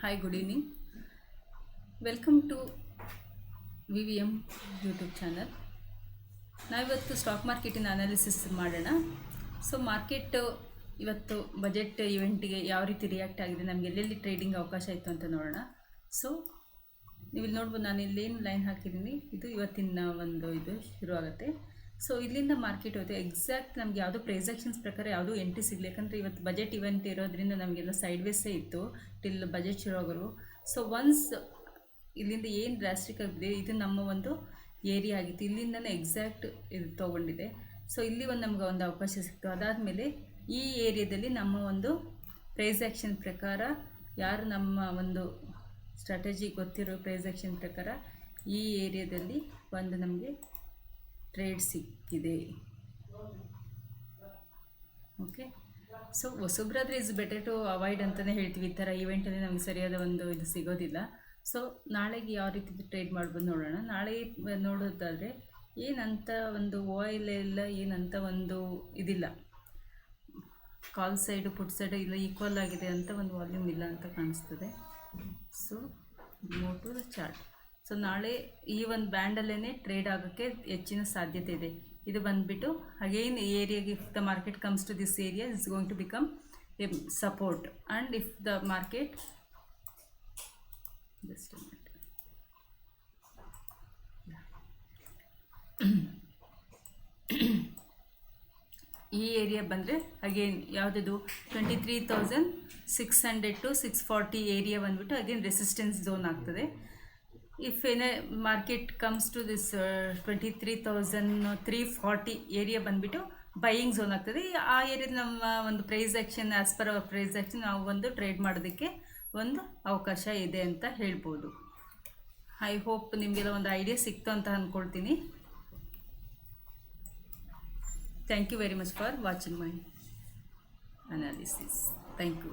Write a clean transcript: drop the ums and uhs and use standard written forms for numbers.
Hi, good evening. Welcome to VVM YouTube channel. ನಾವಿವತ್ತು stock ಮಾರ್ಕೆಟಿನ analysis ಮಾಡೋಣ. So market ಇವತ್ತು budget ಇವೆಂಟಿಗೆ ಯಾವ ರೀತಿ ರಿಯಾಕ್ಟ್ ಆಗಿದೆ, ನಮಗೆ ಎಲ್ಲೆಲ್ಲಿ ಟ್ರೇಡಿಂಗ್ ಅವಕಾಶ ಇತ್ತು ಅಂತ ನೋಡೋಣ. ಸೊ ನೀವು ಇಲ್ಲಿ ನೋಡ್ಬೋದು, ನಾನು ಇಲ್ಲೇನು ಲೈನ್ ಹಾಕಿದ್ದೀನಿ, ಇದು ಇವತ್ತಿನ ಒಂದು ಇದು ಶುರು ಆಗುತ್ತೆ. ಸೊ ಇಲ್ಲಿಂದ ಮಾರ್ಕೆಟ್ ಹೋಗುತ್ತೆ. ಎಕ್ಸಾಕ್ಟ್ ನಮಗೆ ಯಾವುದೋ ಪ್ರೈಸಾಕ್ಷನ್ಸ್ ಪ್ರಕಾರ ಯಾವುದೂ ಎಂಟ್ರಿ ಸಿಗಲಿ, ಯಾಕಂದರೆ ಇವತ್ತು ಬಜೆಟ್ ಇವೆಂಟ್ ಇರೋದ್ರಿಂದ ನಮಗೆಲ್ಲ ಸೈಡ್ ವೇಸೇ ಇತ್ತು ಟಿಲ್ ಬಜೆಟ್ ಶುರು ಆಗೋರು. ಸೊ ಒನ್ಸ್ ಇಲ್ಲಿಂದ ಏನು ಡ್ರಾಸ್ಟಿಕ್ ಆಗಿದೆ, ಇದು ನಮ್ಮ ಒಂದು ಏರಿಯಾ ಆಗಿತ್ತು, ಇಲ್ಲಿಂದನೇ ಎಕ್ಸಾಕ್ಟ್ ಇದು ತೊಗೊಂಡಿದೆ. ಸೊ ಇಲ್ಲಿ ನಮ್ಗೆ ಒಂದು ಅವಕಾಶ ಸಿಕ್ತು. ಅದಾದಮೇಲೆ ಈ ಏರಿಯಾದಲ್ಲಿ ನಮ್ಮ ಒಂದು ಪ್ರೈಸ್ ಆ್ಯಕ್ಷನ್ ಪ್ರಕಾರ ಯಾರು ನಮ್ಮ ಒಂದು ಸ್ಟ್ರಾಟಜಿ ಗೊತ್ತಿರೋ ಪ್ರೈಸ್ ಆ್ಯಕ್ಷನ್ ಪ್ರಕಾರ ಈ ಏರಿಯಾದಲ್ಲಿ ಒಂದು ನಮಗೆ ಟ್ರೇಡ್ ಸಿಕ್ಕಿದೆ. ಓಕೆ, ಸೊ ಹೊಸಬ್ರಾದರೆ ಇಸ್ ಬೆಟರ್ ಟು ಅವಾಯ್ಡ್ ಅಂತಲೇ ಹೇಳ್ತೀವಿ. ಈ ಥರ ಈವೆಂಟಲ್ಲಿ ನಮಗೆ ಸರಿಯಾದ ಒಂದು ಇದು ಸಿಗೋದಿಲ್ಲ. ಸೊ ನಾಳೆಗೆ ಯಾವ ರೀತಿ ಟ್ರೇಡ್ ಮಾಡ್ಬೋದು ನೋಡೋಣ. ನಾಳೆ ನೋಡೋದಾದರೆ ಏನಂತ ಒಂದು ಆಯಿಲ್ ಎಲ್ಲ ಏನಂತ ಒಂದು ಇದಿಲ್ಲ, ಕಾಲ್ ಸೈಡು ಪುಟ್ ಸೈಡು ಇಲ್ಲ, ಈಕ್ವಲ್ ಆಗಿದೆ ಅಂತ ಒಂದು ವಾಲ್ಯೂಮ್ ಇಲ್ಲ ಅಂತ ಕಾಣಿಸ್ತದೆ. So move to the chart. So ನಾಳೆ ಈ ಒಂದು ಬ್ಯಾಂಡಲ್ಲೇ ಟ್ರೇಡ್ ಆಗೋಕ್ಕೆ ಹೆಚ್ಚಿನ ಸಾಧ್ಯತೆ ಇದೆ. ಇದು ಬಂದುಬಿಟ್ಟು ಅಗೈನ್ ಏರಿಯಾಗೆ, if the market comes to this area is going to become a support, and if the market just ಈ ಏರಿಯಾ ಬಂದರೆ ಅಗೇನ್ ಯಾವುದದು 23,600 to 640 ಏರಿಯಾ ಬಂದುಬಿಟ್ಟು ಅಗೇನ್ ರೆಸಿಸ್ಟೆನ್ಸ್ ಝೋನ್ ಆಗ್ತದೆ. ಇಫ್ ಏನೇ market comes to this 23,340 area ಬಂದುಬಿಟ್ಟು buying zone ಆಗ್ತದೆ. ಆ ಏರಿಯಾದ ನಮ್ಮ ಒಂದು price action, as per our price action ನಾವು ಒಂದು ಟ್ರೇಡ್ ಮಾಡೋದಕ್ಕೆ ಒಂದು ಅವಕಾಶ ಇದೆ ಅಂತ ಹೇಳ್ಬೋದು. ಐ ಹೋಪ್ ನಿಮಗೆಲ್ಲ ಒಂದು ಐಡಿಯಾ ಸಿಕ್ತು ಅಂತ ಅಂದ್ಕೊಳ್ತೀನಿ. Thank you very much for watching my analysis. Thank you.